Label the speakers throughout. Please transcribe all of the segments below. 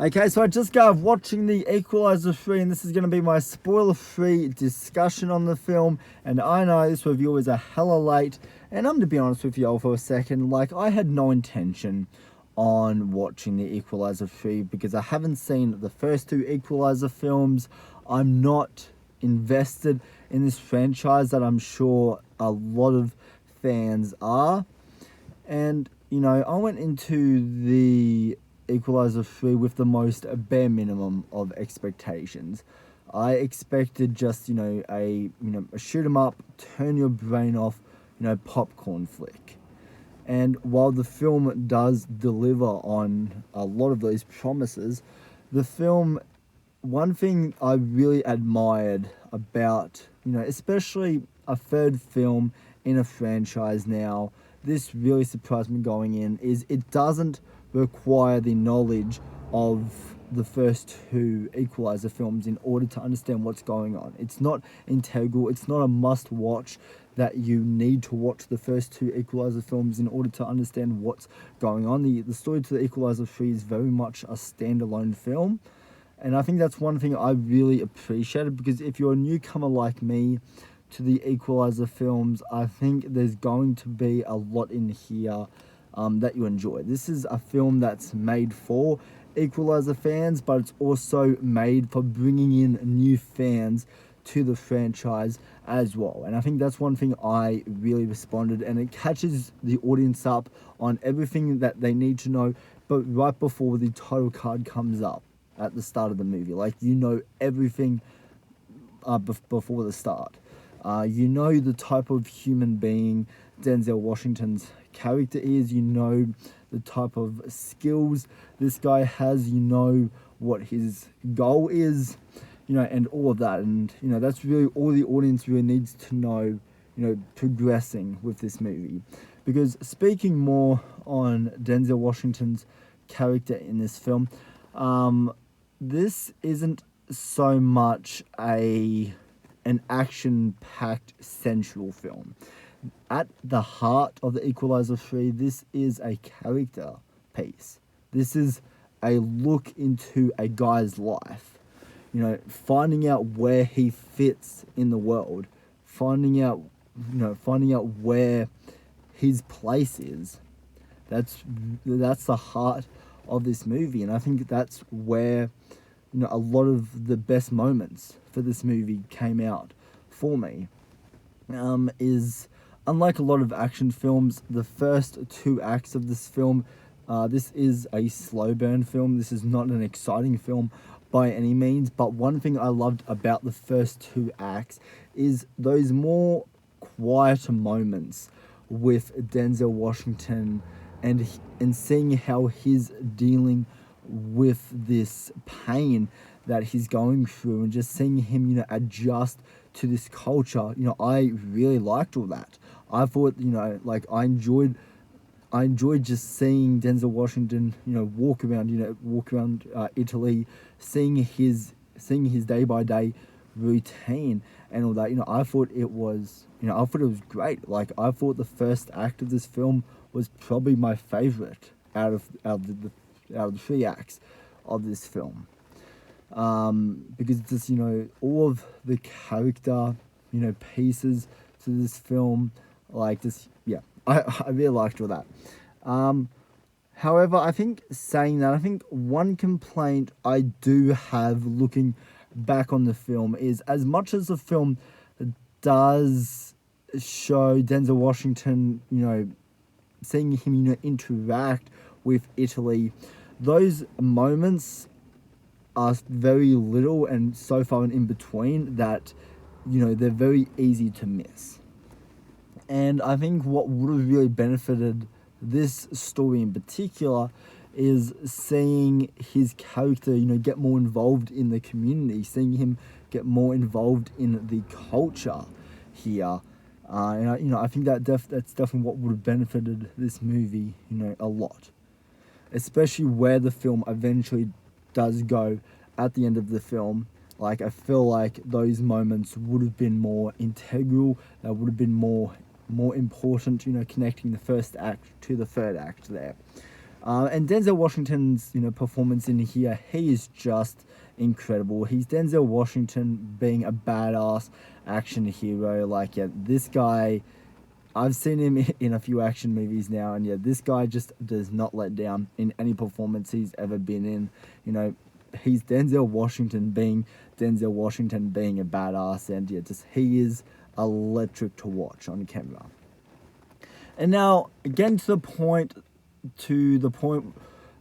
Speaker 1: Okay, so I just got off watching the Equaliser 3, and this is going to be my spoiler-free discussion on the film. And I know this review is a hella late, and I'm to be honest with you all for a second, like, I had no intention on watching the Equaliser 3 because I haven't seen the first two Equaliser films. I'm not invested in this franchise that I'm sure a lot of fans are. And, you know, I went into the Equaliser 3 with the most bare minimum of expectations. I expected just, a shoot 'em up, turn your brain off, popcorn flick. And while the film does deliver on a lot of those promises, the film, one thing I really admired about, especially a third film in a franchise now, this really surprised me going in, is it doesn't require the knowledge of the first two Equaliser films in order to understand what's going on. It's not integral, it's not a must-watch that you need to watch the first two Equaliser films in order to understand what's going on. The story to the Equaliser 3 is very much a standalone film, and I think that's one thing I really appreciated, because if you're a newcomer like me to the Equaliser films, I think there's going to be a lot in here that you enjoy. This is a film that's made for Equaliser fans, but it's also made for bringing in new fans to the franchise as well. And I think that's one thing I really responded, and it catches the audience up on everything that they need to know, but right before the title card comes up at the start of the movie. Like, everything before the start. The type of human being Denzel Washington's character is, the type of skills this guy has, what his goal is, and all of that. And, that's really all the audience really needs to know, progressing with this movie. Because speaking more on Denzel Washington's character in this film, this isn't so much an action-packed sensual film. At the heart of the Equaliser 3, this is a character piece. This is a look into a guy's life. Finding out where he fits in the world, finding out where his place is. That's the heart of this movie, and I think that's where a lot of the best moments for this movie came out for me. Is unlike a lot of action films, the first two acts of this film, this is a slow burn film. This is not an exciting film by any means, but one thing I loved about the first two acts is those more quieter moments with Denzel Washington and seeing how he's dealing with this pain that he's going through, and just seeing him, adjust to this culture. I really liked all that. I thought, I enjoyed just seeing Denzel Washington, walk around Italy, seeing his day by day routine and all that. I thought it was great. Like, I thought the first act of this film was probably my favorite out of the three acts of this film. Because it's just, all of the character, pieces to this film, like, just, yeah, I really liked all that. However, I think one complaint I do have looking back on the film is, as much as the film does show Denzel Washington, seeing him, interact with Italy, those moments are very little and so far and in between that, they're very easy to miss. And I think what would have really benefited this story in particular is seeing his character, get more involved in the community, seeing him get more involved in the culture here. And I think that's definitely what would have benefited this movie, a lot. Especially where the film eventually does go at the end of the film. Like, I feel like those moments would have been more integral, that would have been more important, connecting the first act to the third act there. And Denzel Washington's, performance in here, he is just incredible. He's Denzel Washington being a badass action hero. Like, yeah, this guy, I've seen him in a few action movies now, and yeah, this guy just does not let down in any performance he's ever been in. He's Denzel Washington being Denzel Washington being a badass, and yeah, just he is electric to watch on camera. And now, again, to the point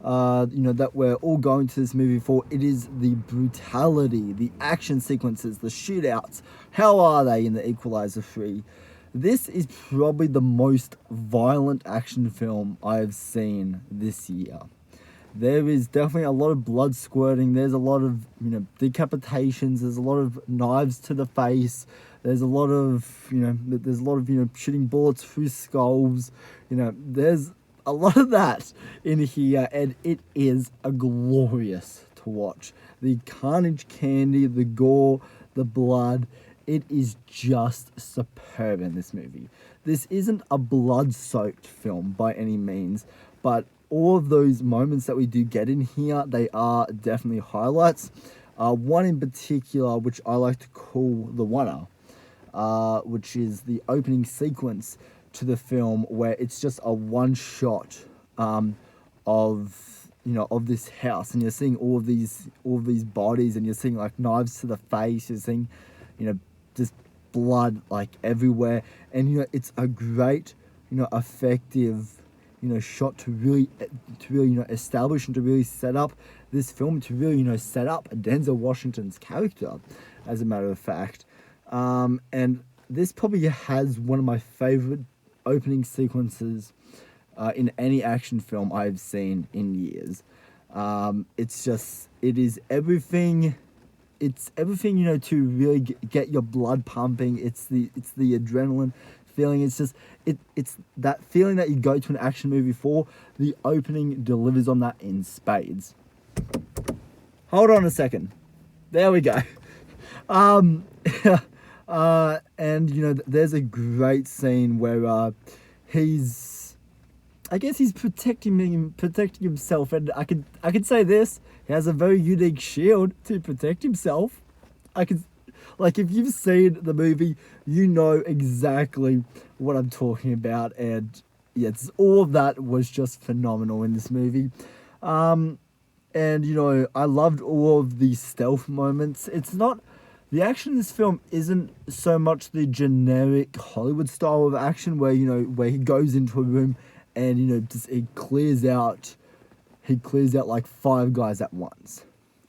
Speaker 1: that we're all going to this movie for. It is the brutality, the action sequences, the shootouts. How are they in the Equaliser 3? This is probably the most violent action film I've seen this year. There is definitely a lot of blood squirting. There's a lot of, decapitations. There's a lot of knives to the face. There's a lot of, shooting bullets through skulls. There's a lot of that in here, and it is a glorious to watch. The carnage candy, the gore, the blood, it is just superb in this movie. This isn't a blood-soaked film by any means, but all of those moments that we do get in here, they are definitely highlights. One in particular, which I like to call the oneer, which is the opening sequence to the film, where it's just a one shot of this house, and you're seeing all of these bodies, and you're seeing like knives to the face, you're seeing just blood like everywhere, and it's a great effective shot to really establish and to really set up this film, to really set up Denzel Washington's character, as a matter of fact. And this probably has one of my favorite opening sequences in any action film I've seen in years. It is everything. It's everything, to really get your blood pumping. It's the adrenaline feeling. It's that feeling that you go to an action movie for. The opening delivers on that in spades. Hold on a second. There we go. And there's a great scene where he's protecting himself, and I could say this: he has a very unique shield to protect himself. If you've seen the movie, you know exactly what I'm talking about, and yes, all of that was just phenomenal in this movie. And I loved all of the stealth moments. The action in this film isn't so much the generic Hollywood style of action where he goes into a room and he clears out like 5 guys at once.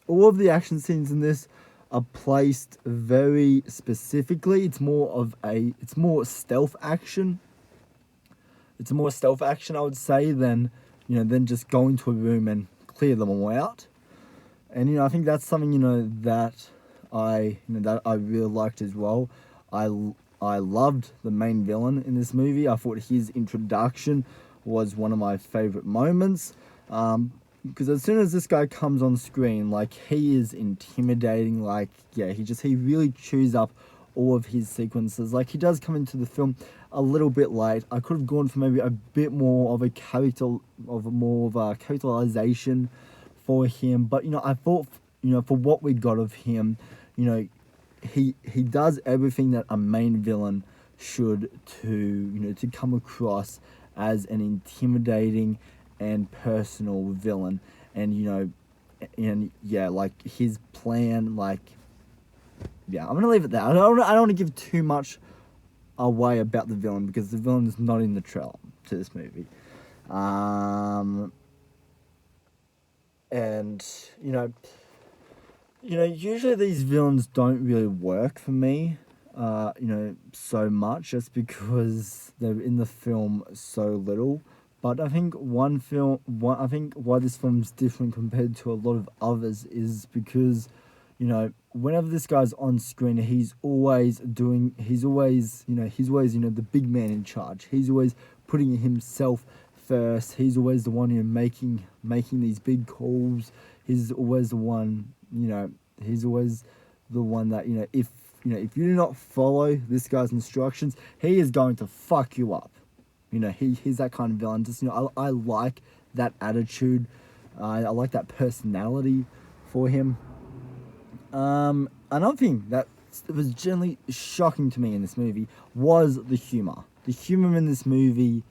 Speaker 1: All of the action scenes in this are placed very specifically. It's more stealth action. It's more stealth action, I would say, than just going to a room and clear them all out. And I think that's something that I really liked as well. I loved the main villain in this movie. I thought his introduction was one of my favorite moments. Because as soon as this guy comes on screen, like, he is intimidating. Like, yeah, he really chews up all of his sequences. Like, he does come into the film a little bit late. I could have gone for maybe a bit more of a characterization for him. But I thought for what we got of him, he does everything that a main villain should to come across as an intimidating and personal villain. And like his plan, like, yeah, I'm gonna leave it there. I don't want to give too much away about the villain, because the villain is not in the trailer to this movie. And usually these villains don't really work for me, so much, just because they're in the film so little. But I think why this film's different compared to a lot of others is because, whenever this guy's on screen, he's always the big man in charge. He's always putting himself first. He's always the one making these big calls. He's always the one, that, if you do not follow this guy's instructions, he is going to fuck you up. He's that kind of villain. Just, I like that attitude. I like that personality for him. Another thing that was generally shocking to me in this movie was the humor. The humor in this movie,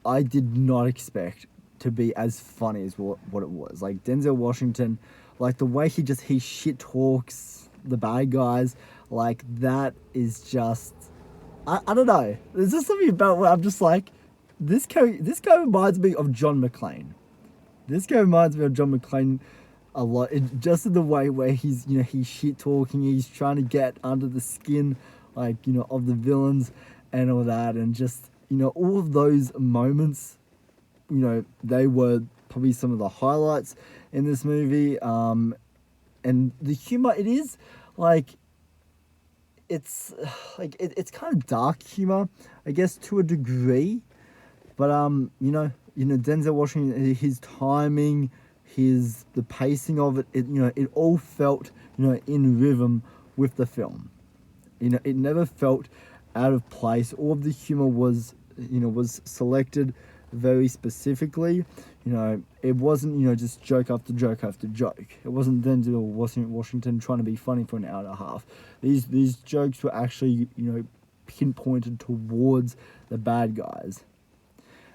Speaker 1: I did not expect to be as funny as what it was. Like Denzel Washington, like the way he shit talks the bad guys, like that is just, I don't know. There's just something about where I'm just like, this guy reminds me of John McClane. This guy reminds me of John McClane a lot, just in the way where he's shit talking, he's trying to get under the skin, like, of the villains and all that, and just, all of those moments, they were probably some of the highlights in this movie. And the humor, it is like, it's like it's kind of dark humor, I guess, to a degree, but Denzel Washington, his timing, the pacing of it, it all felt, in rhythm with the film. It never felt out of place. All of the humor was selected very specifically. It wasn't, just joke after joke after joke. It wasn't Denzel Washington trying to be funny for an hour and a half. These jokes were actually, pinpointed towards the bad guys.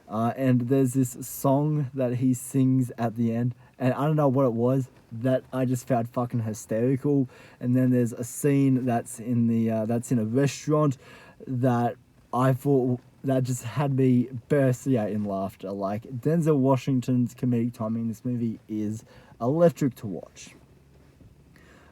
Speaker 1: And there's this song that he sings at the end, and I don't know what it was that I just found fucking hysterical. And then there's a scene that's in a restaurant that I thought that just had me bursting out in laughter. Like, Denzel Washington's comedic timing in this movie is electric to watch.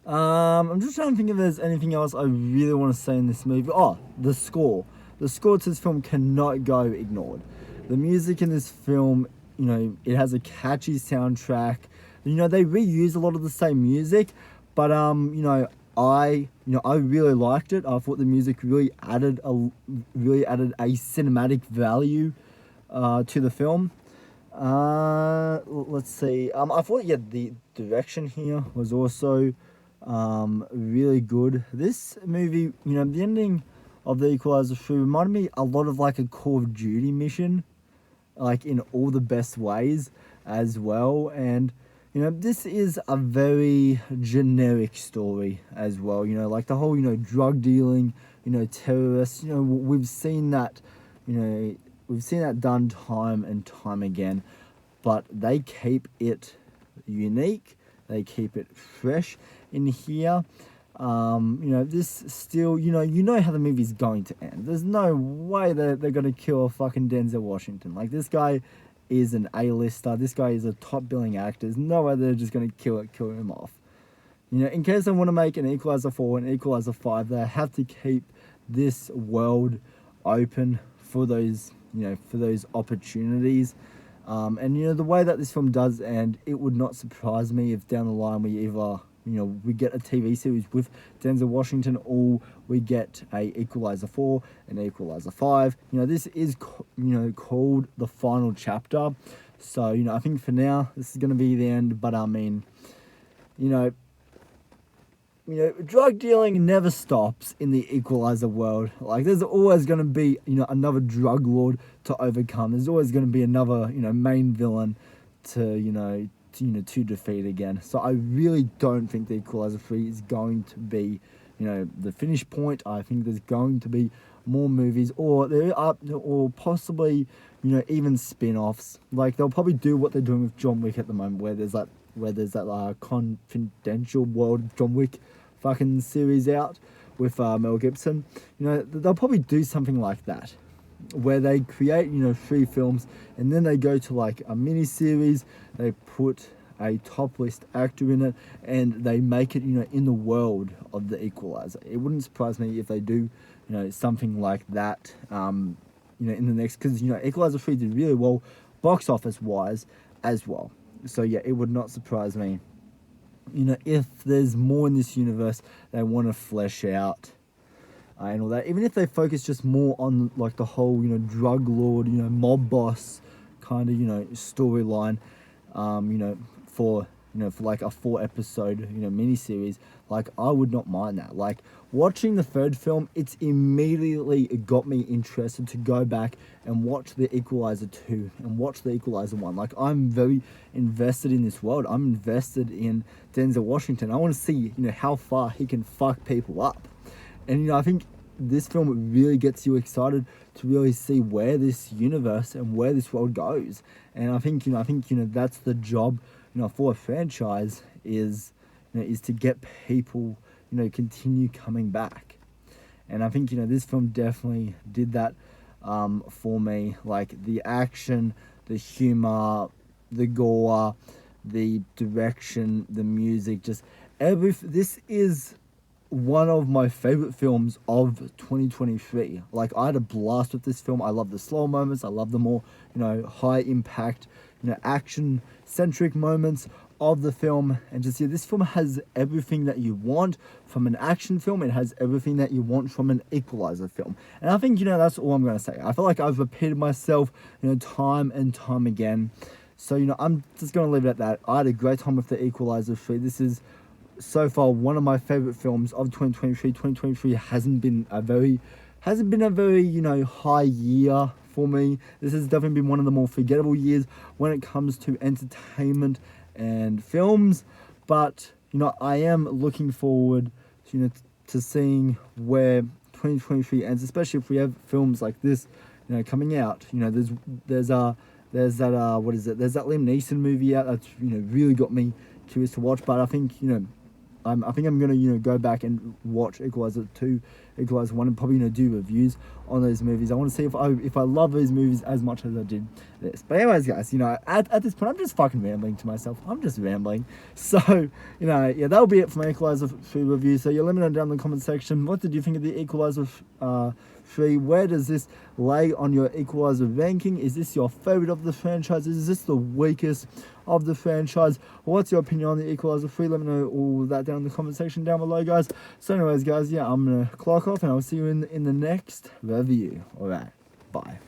Speaker 1: I'm just trying to think if there's anything else I really want to say in this movie. Oh, the score. The score to this film cannot go ignored. The music in this film, it has a catchy soundtrack. They reuse a lot of the same music, but I really liked it. I thought the music really added a cinematic value to the film. Let's see. I thought the direction here was also really good. This movie, the ending of the Equaliser 3 reminded me a lot of like a Call of Duty mission, like in all the best ways as well. And this is a very generic story as well. Like the whole drug dealing, terrorists. We've seen that done time and time again, but they keep it unique. They keep it fresh in here. This still, how the movie's going to end. There's no way that they're going to kill fucking Denzel Washington. Like, this guy is an A-lister. This guy is a top billing actor. There's no way they're just going to kill him off. In case they want to make an Equaliser 4 and Equaliser 5, they have to keep this world open for those opportunities. And the way that this film does end, it would not surprise me if down the line we either we get a TV series with Denzel Washington, or we get a Equaliser 4 and Equaliser 5. This is called the final chapter. So I think for now this is going to be the end. But I mean, drug dealing never stops in the Equaliser world. Like, there's always going to be another drug lord to overcome. There's always going to be another main villain to to defeat again. So I really don't think the Equaliser 3 is going to be the finish point. I think there's going to be more movies, or possibly even spin-offs. Like, they'll probably do what they're doing with John Wick at the moment, where there's that confidential world John Wick fucking series out with Mel Gibson. They'll probably do something like that, where they create 3 films, and then they go to like a mini series. They put a top list actor in it, and they make it in the world of the Equaliser. It wouldn't surprise me if they do something like that in the next, because Equaliser 3 did really well box office wise as well. So yeah, it would not surprise me if there's more in this universe they want to flesh out and all that. Even if they focus just more on like the whole drug lord, mob boss kind of storyline, for for like a 4-episode, miniseries, like I would not mind that. Like watching the third film, it's immediately got me interested to go back and watch the Equalizer 2 and watch the Equalizer 1. Like I'm very invested in this world. I'm invested in Denzel Washington. I want to see, how far he can fuck people up. And, I think this film really gets you excited to really see where this universe and where this world goes. And I think, that's the job, for a franchise is to get people, continue coming back. And I think, this film definitely did that for me. Like the action, the humor, the gore, the direction, the music, just this is one of my favorite films of 2023. Like I had a blast with this film. I love the slow moments. I love the more, high impact, action centric moments of the film. And just, this film has everything that you want from an action film. It has everything that you want from an Equalizer film. And I think, that's all I'm going to say. I feel like I've repeated myself, time and time again. So, I'm just going to leave it at that. I had a great time with the Equalizer 3. This is so far one of my favorite films of 2023. 2023 hasn't been a very high year for me. This has definitely been one of the more forgettable years when it comes to entertainment and films. But I am looking forward to seeing where 2023 ends, especially if we have films like this coming out. There's that there's that Liam Neeson movie out that's really got me curious to watch. But I think I think I'm gonna go back and watch Equalizer 2, Equalizer 1, and probably do reviews on those movies. I want to see if I love those movies as much as I did this. But anyways, guys, at this point I'm just fucking rambling to myself. I'm just rambling. So yeah, that'll be it for my Equalizer 3 review. So let me know down in the comment section, what did you think of the Equalizer 3? Where does this lay on your Equalizer ranking? Is this your favorite of the franchise? Is this the weakest of the franchise? What's your opinion on the Equalizer 3? Let me know all that down in the comment section down below, guys. So anyways, guys, yeah, I'm gonna clock off and I'll see you in the next review. Alright, bye.